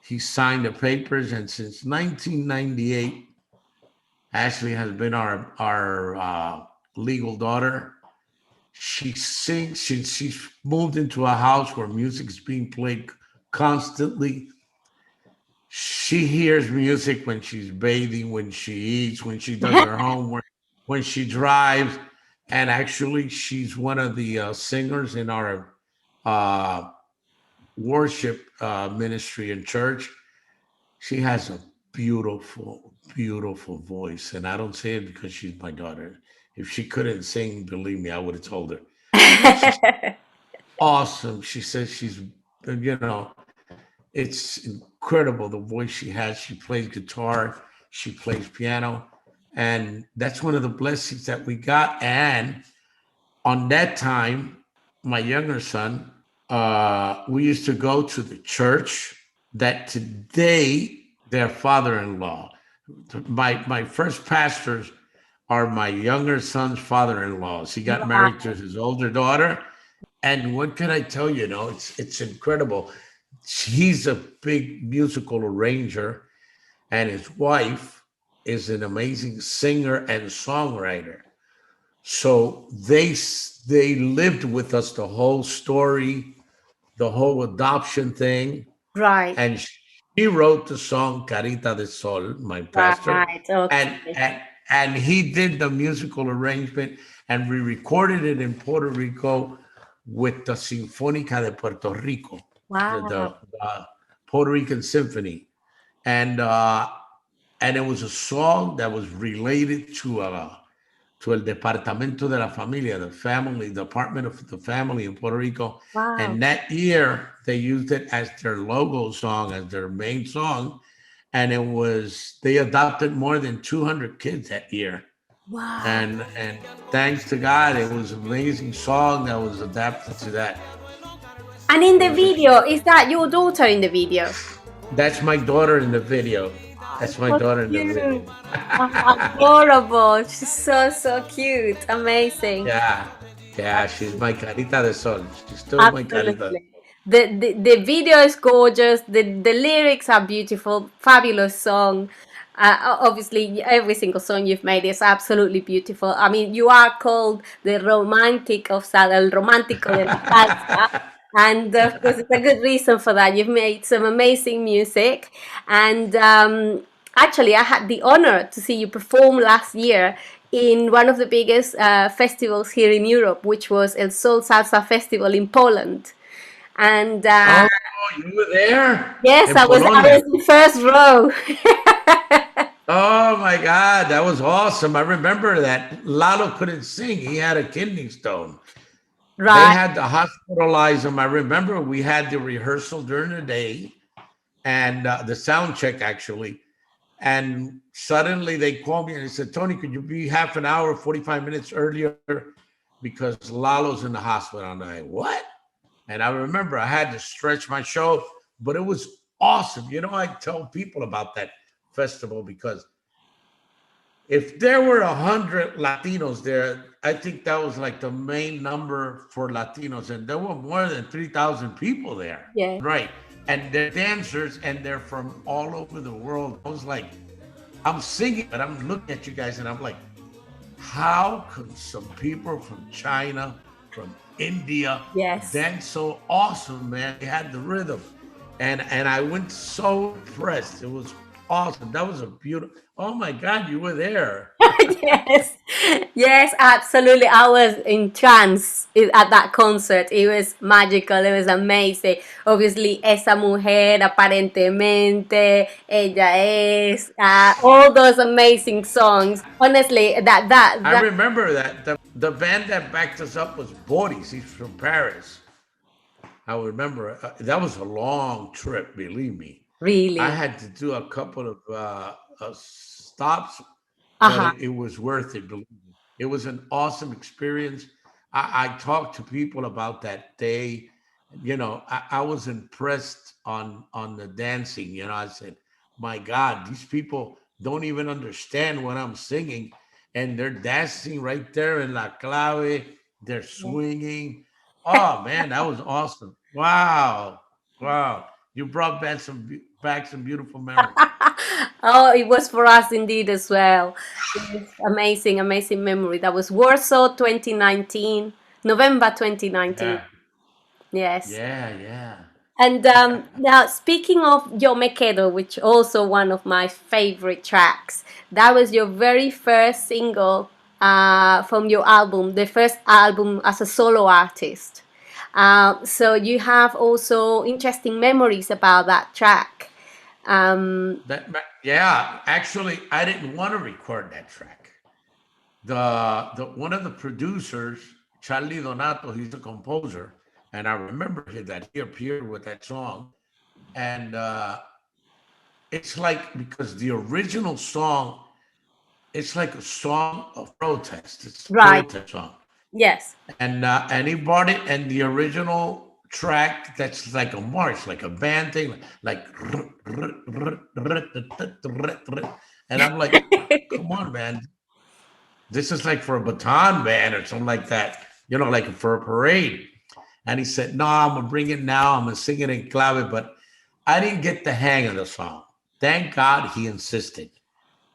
He signed the papers, and since 1998, Ashley has been our legal daughter. She sings. She's moved into a house where music is being played constantly. She hears music when she's bathing, when she eats, when she does her homework, when she drives. And actually, she's one of the singers in our uh, worship ministry and church. She has a beautiful, beautiful voice. And I don't say it because she's my daughter. If she couldn't sing, believe me, I would have told her. She's awesome. She says you know, it's incredible the voice she has. She plays guitar, she plays piano. And that's one of the blessings that we got. And on that time, my younger son, we used to go to the church that today their father-in-law. My first pastors are my younger son's father-in-laws. He got married to Wow. his older daughter, and what can I tell you? It's incredible. He's a big musical arranger, and his wife is an amazing singer and songwriter. So they lived with us the whole story, the whole adoption thing, Right. and she wrote the song "Carita the Soul," my pastor, Right. and Okay. and and he did the musical arrangement, and we recorded it in Puerto Rico with the Sinfónica de Puerto Rico, Wow. the Puerto Rican Symphony, and and it was a song that was related to el Departamento de la Familia, the family, Department of the Family in Puerto Rico. Wow. And that year, they used it as their logo song, as their main song. And they adopted more than 200 kids that year. Wow. And thanks to God, it was an amazing song that was adapted to that. And in It the was a, video, is that your daughter in the video? that's my daughter in the video. That's my So daughter in the video. cute. Oh, adorable. She's so, so cute. Amazing. Yeah, yeah, she's my Carita de Sol. She's still my Carita. Absolutely. The video is gorgeous. The lyrics are beautiful. Fabulous song. Obviously, every single song you've made is absolutely beautiful. I mean, you are called the romantic of salsa, el romántico de la salsa. And of course, it's a good reason for that. You've made some amazing music. And actually, I had the honor to see you perform last year in one of the biggest festivals here in Europe, which was El Soul Salsa Festival in Poland. And Oh, you were there yes, in I was Polonia. in first row. Oh my God, that was awesome. I remember that Lalo couldn't sing. He had a kidney stone. They Right. had to hospitalize him. I remember we had the rehearsal during the day and the sound check actually. And suddenly they called me and they said, "Tony, could you be half an hour, 45 minutes earlier because Lalo's in the hospital?" And I'm like, "What?" And I remember I had to stretch my show, but it was awesome. I tell people about that festival because if there were 100 Latinos there, I think that was like the main number for Latinos, and there were more than 3,000 people there, Yeah. right? And they're dancers, and they're from all over the world. I was like, I'm singing, but I'm looking at you guys and I'm like, how could some people from China, from India Yes. dance so awesome, man? They had the rhythm. And I went so impressed. It was awesome. That was a beautiful, oh my God, you were there. Yes, yes, absolutely. I was in trance at that concert. It was magical. It was amazing. Obviously, esa mujer, aparentemente, ella es, all those amazing songs. Honestly, I remember that the band that backed us up was Boris. He's from Paris. I remember that was a long trip, believe me. I really, had to do a couple of stops, but uh-huh. it was worth it. Believe me. It was an awesome experience. I talked to people about that day. You know, I was impressed on the dancing. You know, I said, "My God, these people don't even understand what I'm singing, and they're dancing right there in La Clave. They're swinging. Oh man, that was awesome! Wow, wow! You brought back some beautiful memories. Oh, it was for us indeed as well. It was amazing, amazing memory. That was Warsaw 2019, November 2019. Yeah, Yes. yeah, yeah. And now, speaking of Yo Me Quedo, which also one of my favorite tracks, that was your very first single from your album, the first album as a solo artist. So you have also interesting memories about that track. Um, Yeah, actually, I didn't want to record that track. The one of the producers, Charlie Donato, he's a composer, and I remember that he appeared with that song, and it's like because the original song, it's like a song of protest. It's a right. protest song, Yes. and he brought it, and the original track that's like a march, like a band thing, like, and I'm like, come on, man, this is like for a baton band or something like that, you know, like for a parade. And he said, no, I'm gonna bring it now. I'm gonna sing it in clave, but I didn't get the hang of the song. Thank God he insisted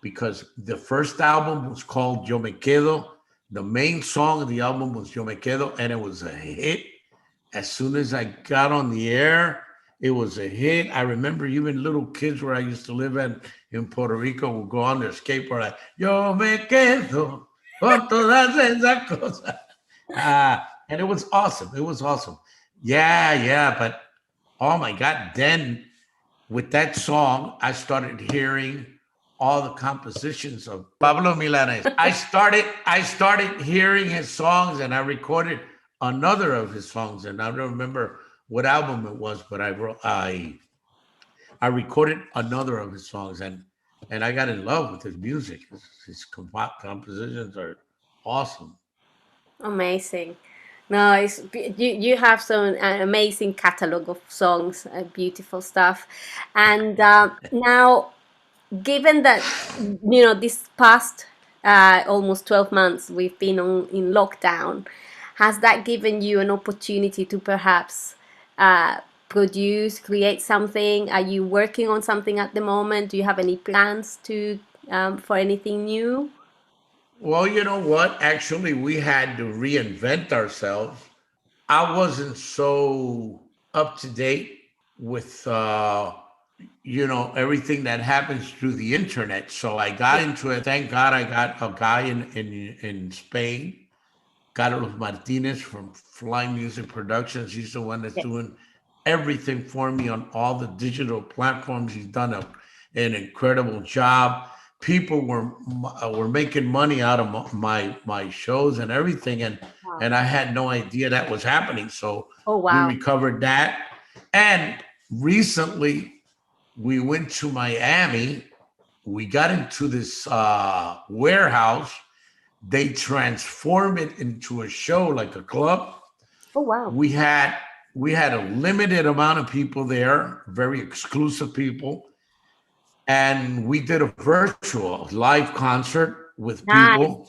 because the first album was called Yo Me Quedo. The main song of the album was Yo Me Quedo, and it was a hit. As soon as I got on the air, it was a hit. I remember even little kids where I used to live in Puerto Rico would go on their skateboard like, Yo me quedo con todas esas cosas. And it was awesome. It was awesome. Yeah, yeah. But oh my God, then with that song, I started hearing all the compositions of Pablo Milanés. I started hearing his songs and I recorded another of his songs. And I don't remember what album it was, but I recorded another of his songs and I got in love with his music. His compositions are awesome. Amazing. No, you have some amazing catalog of songs, beautiful stuff. And now, given that this past almost 12 months we've been in lockdown, has that given you an opportunity to perhaps produce, create something? Are you working on something at the moment? Do you have any plans to for anything new? Well, you know what? Actually, we had to reinvent ourselves. I wasn't so up to date with everything that happens through the internet. So I got into it. Thank God I got a guy in Spain, Carlos Martinez from Fly Music Productions. He's the one that's Yes. doing everything for me on all the digital platforms. He's done an incredible job. People were making money out of my shows and everything, Wow. and I had no idea that was happening. So Oh, we wow. recovered that, and recently we went to Miami. We got into this warehouse. They transformed it into a show, like a club. Oh, wow. We had we had a limited amount of people there, very exclusive people, and we did a virtual live concert with Nice. people.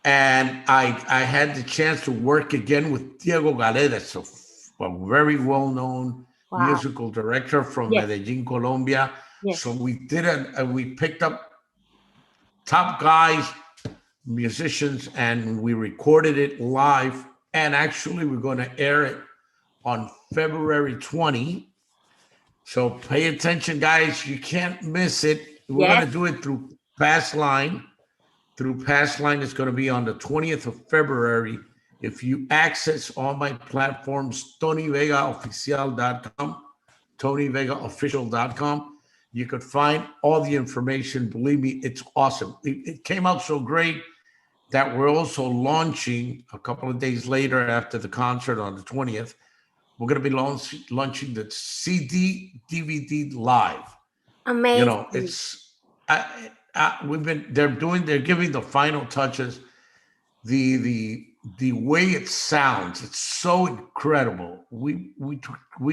And I had the chance to work again with Diego Galé, that's a very well known Wow. musical director from Yes. Medellin, Colombia. Yes. So we picked up. top guys, musicians, and we recorded it live. And actually, we're going to air it on February 20. So pay attention, guys. You can't miss it. We're going to Yes. do it through Passline. Through Passline, it's going to be on the 20th of February. If you access all my platforms, TonyVegaOfficial.com, TonyVegaOfficial.com, you could find all the information. Believe me, it's awesome. It came out so great that we're also launching a couple of days later after the concert on the 20th. We're going to be launching the CD DVD live. You know, Amazing. it's they're giving the final touches. The way it sounds, it's so incredible. We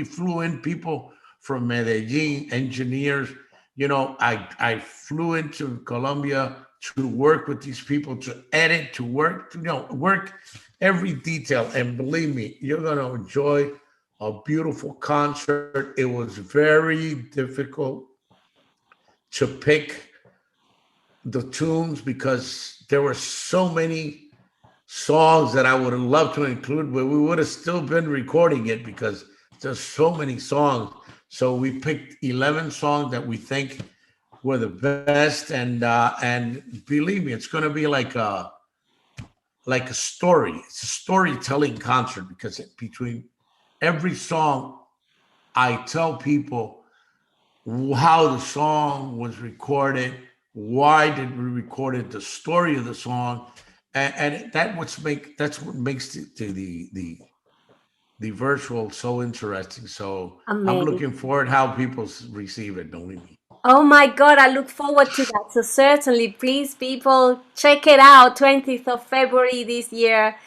flew in people from Medellin, engineers. You know, I flew into Colombia to work with these people, to edit, to work, work every detail. And believe me, you're gonna enjoy a beautiful concert. It was very difficult to pick the tunes because there were so many songs that I would have loved to include, but we would have still been recording it because there's so many songs. So we picked 11 songs that we think were the best, and believe me, it's going to be like a story. It's a storytelling concert because between every song, I tell people how the song was recorded, why did we record it, the story of the song, and that's what makes the virtual so interesting. So I'm Amazing. looking forward how people receive it. Believe me. Oh my God, I look forward to that. So certainly, please, people, check it out. 20th of February this year,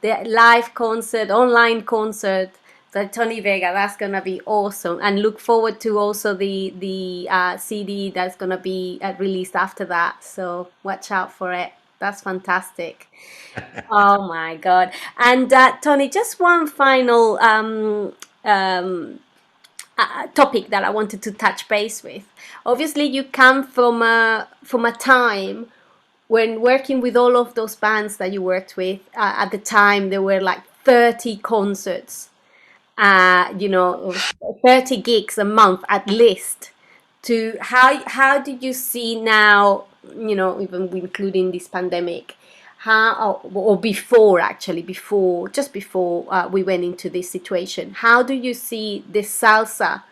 the live concert, online concert, the Tony Vega. That's gonna be awesome. And look forward to also the CD that's gonna be released after that. So watch out for it. That's fantastic. Oh my God. And Tony, just one final um, topic that I wanted to touch base with. Obviously, you come from a time when working with all of those bands that you worked with. At the time, there were like 30 concerts, 30 gigs a month at least. To how do you see now, even including this pandemic, how or before actually before we went into this situation, how do you see the salsa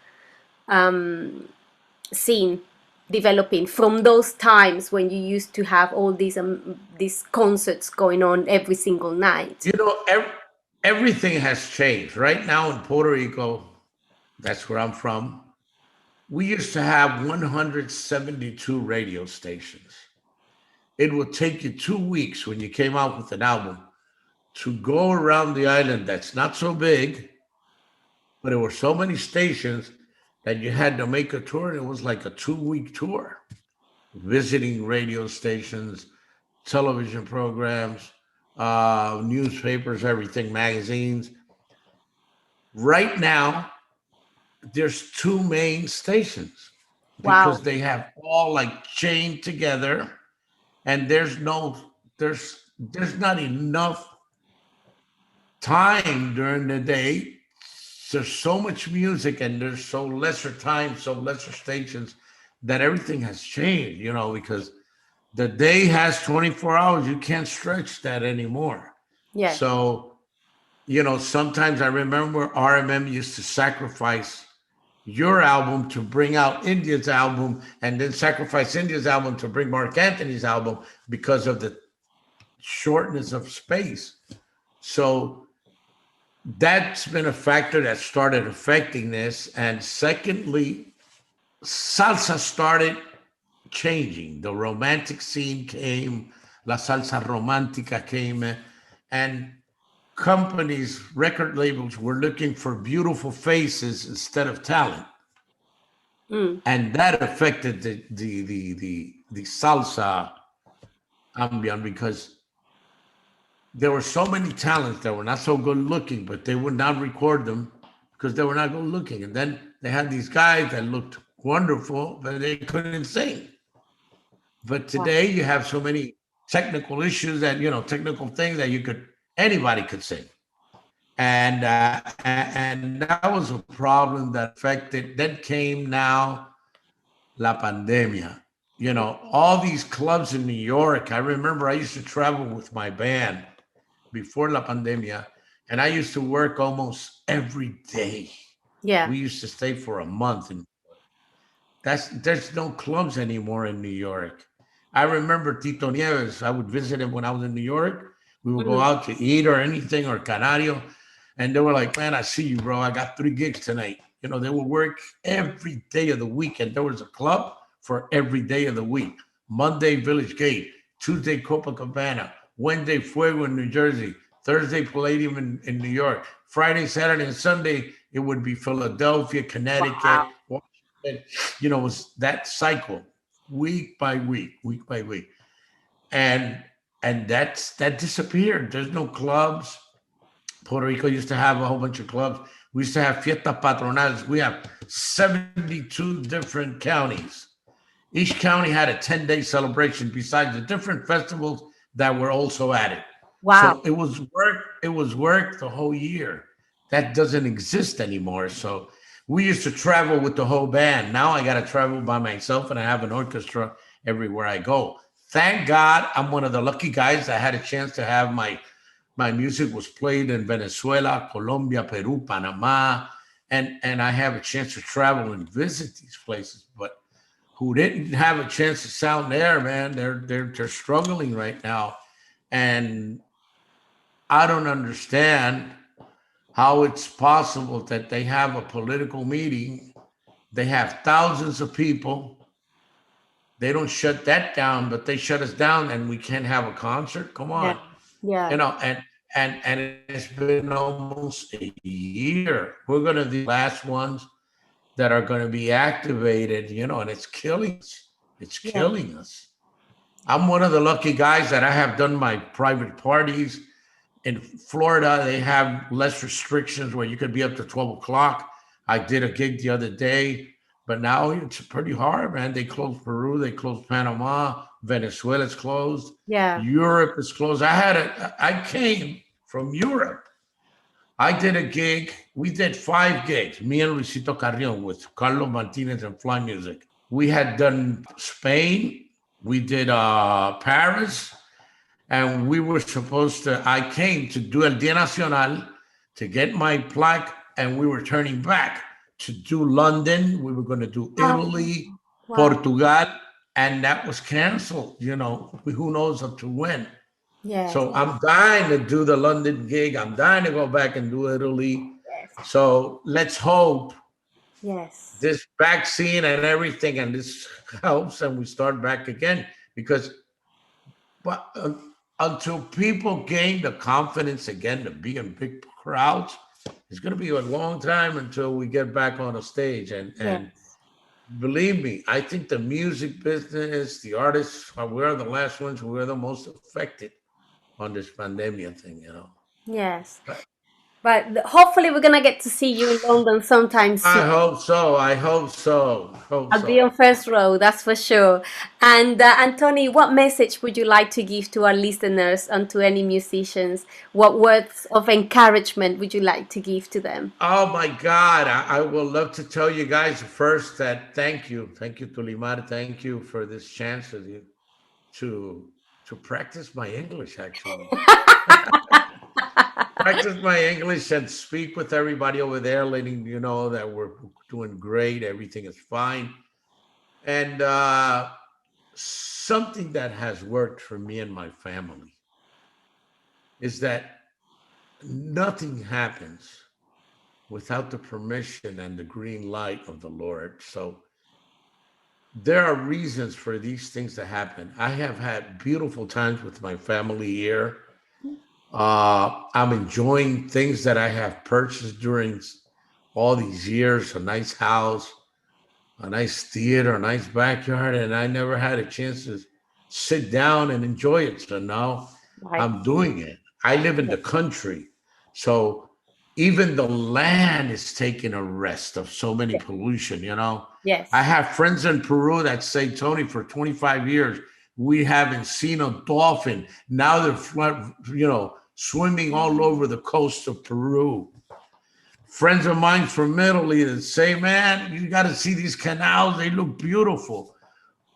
scene developing from those times when you used to have all these concerts going on every single night? You know, everything has changed. Right now in Puerto Rico, that's where I'm from, we used to have 172 radio stations. It would take you 2 weeks when you came out with an album to go around the island that's not so big, but there were so many stations that you had to make a tour. And it was like a 2 week tour, visiting radio stations, television programs, newspapers, everything, magazines. Right now, there's two main stations because Wow. they have all like chained together, and there's not enough time during the day. There's so much music and there's so lesser time, so lesser stations, that everything has changed, because the day has 24 hours. You can't stretch that anymore. Yes. So, sometimes I remember RMM used to sacrifice your album to bring out India's album, and then sacrifice India's album to bring Mark Anthony's album because of the shortness of space. So that's been a factor that started affecting this. And secondly, salsa started changing. The romantic scene came, la salsa romantica came, and companies, record labels were looking for beautiful faces instead of talent. Mm. And that affected the salsa ambient because there were so many talents that were not so good looking, but they would not record them because they were not good looking. And then they had these guys that looked wonderful, but they couldn't sing. But Wow. today you have so many technical issues that, technical things that anybody could sing. And that was a problem that affected. Then came now la pandemia. All these clubs in New York. I remember I used to travel with my band before la pandemia, and I used to work almost every day. Yeah. We used to stay for a month, and there's no clubs anymore in New York. I remember Tito Nieves. I would visit him when I was in New York. We would go Mm. out to eat or anything or Canario, and they were like, "Man, I see you, bro. I got 3 gigs tonight." They would work every day of the week, and there was a club for every day of the week. Monday, Village Gate. Tuesday, Copacabana. Wednesday, Fuego in New Jersey. Thursday, Palladium in New York. Friday, Saturday, and Sunday, it would be Philadelphia, Connecticut, Wow. Washington. It was that cycle, week by week, week by week. And that disappeared. There's no clubs. Puerto Rico used to have a whole bunch of clubs. We used to have fiestas patronales. We have 72 different counties. Each county had a 10-day celebration besides the different festivals that were also added. Wow. So it was work. It was work the whole year. That doesn't exist anymore. So we used to travel with the whole band. Now I got to travel by myself, and I have an orchestra everywhere I go. Thank God I'm one of the lucky guys that had a chance to have my music was played in Venezuela, Colombia, Peru, Panama, and I have a chance to travel and visit these places. But who didn't have a chance to sound there, man, they're struggling right now, and I don't understand how it's possible that they have a political meeting, they have thousands of people, they don't shut that down, but they shut us down, and we can't have a concert. Come Yeah. on, Yeah. and it's been almost a year. We're going to be the last ones that are going to be activated, and it's killing us. It's Yeah. killing us. I'm one of the lucky guys that I have done my private parties. In Florida, they have less restrictions where you could be up to 12 o'clock. I did a gig the other day, but now it's pretty hard, man. They closed Peru, they closed Panama, Venezuela's closed, Yeah. Europe is closed. I came from Europe. I did a gig. We did 5 gigs, me and Luisito Carrion with Carlos Martinez and Fly Music. We had done Spain, we did Paris, and we were supposed to, I came to do El Dia Nacional to get my plaque, and we were turning back to do London. We were going to do Oh, Italy, wow. Portugal, and that was canceled. Who knows up to when. Yes. So I'm dying to do the London gig. I'm dying to go back and do Italy. Yes. So let's hope Yes. this vaccine and everything and this helps and we start back again. Because but until people gain the confidence again to be in big crowds, it's going to be a long time until we get back on a stage. And Yes. believe me, I think the music business, the artists, we're the last ones who are the most affected on this pandemic thing. Yes. But But hopefully we're gonna get to see you in London sometime soon. I hope so. I hope so. Hope I'll be on so. first row, that's for sure. And Anthony, what message would you like to give to our listeners and to any musicians? What words of encouragement would you like to give to them? Oh my God. I will love to tell you guys first that thank you. Thank you, Tulimar. Thank you for this chance to to practice my English actually. Practice my English and speak with everybody over there, letting you know that we're doing great, everything is fine. And something that has worked for me and my family is that nothing happens without the permission and the green light of the Lord. So there are reasons for these things to happen. I have had beautiful times with my family here. I'm enjoying things that I have purchased during all these years, a nice house, a nice theater, a nice backyard, and I never had a chance to sit down and enjoy it. So now Right. I'm doing it. I live in the country. So even the land is taking a rest of so many pollution. I Yes. have friends in Peru that say, Tony, for 25 years, We haven't seen a dolphin. Now they're swimming all over the coast of Peru. Friends of mine from Italy that say, man, you got to see these canals. They look beautiful.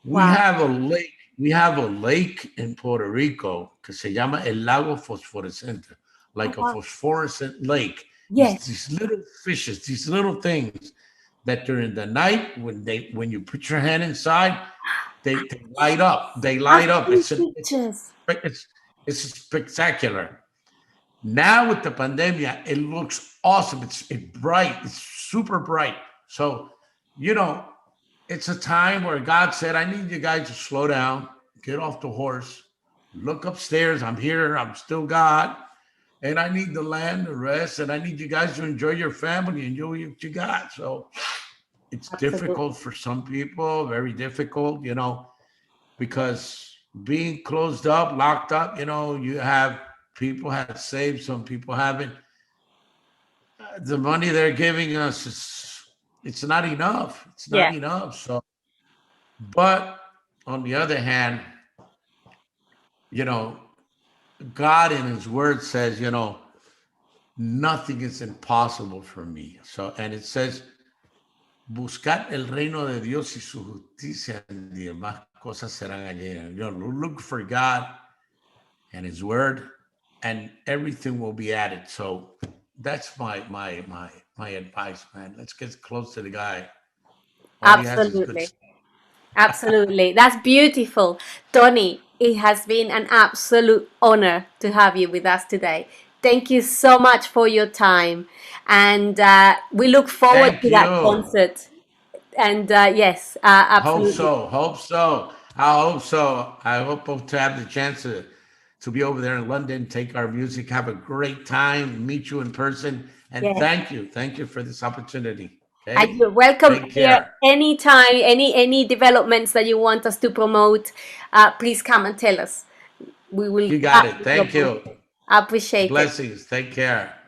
We Wow. have a lake. We have a lake in Puerto Rico que se llama El Lago Fosforescente, Oh, like a wow. phosphorescent lake. Yes. These little fishes, these little things that during the night when you put your hand inside, they light up. They I've light up. seen pictures. It's spectacular. Now with the pandemia, it looks awesome. It's bright. It's super bright. So, you know, it's a time where God said, I need you guys to slow down, get off the horse, look upstairs. I'm here. I'm still God. And I need the land to rest. And I need you guys to enjoy your family, enjoy what you got. So it's Absolutely. difficult for some people, very difficult, because being closed up, locked up, you have people have saved, some people haven't. The money they're giving us it's not enough. It's not Yeah. enough. So, but on the other hand, you know, God in His Word says, nothing is impossible for me. So, and it says, buscar el reino de Dios y su justicia, y demás cosas serán añadidas. Look for God and His Word, and everything will be added. So that's my advice, man. Let's get close to the guy. All He has is good Absolutely. stuff. Absolutely. That's beautiful. Tony, it has been an absolute honor to have you with us today. Thank you so much for your time. And we look forward Thank to that you. concert. And yes, Hope absolutely. so. Hope so. I hope so. I hope to have the chance to be over there in London, take our music, have a great time, meet you in person. And Yes. thank you. Thank you for this opportunity. And Okay. you're welcome Take here care. anytime, any developments that you want us to promote, please come and tell us. We will You got it. Thank promote you. it. I appreciate it. Blessings. Take care.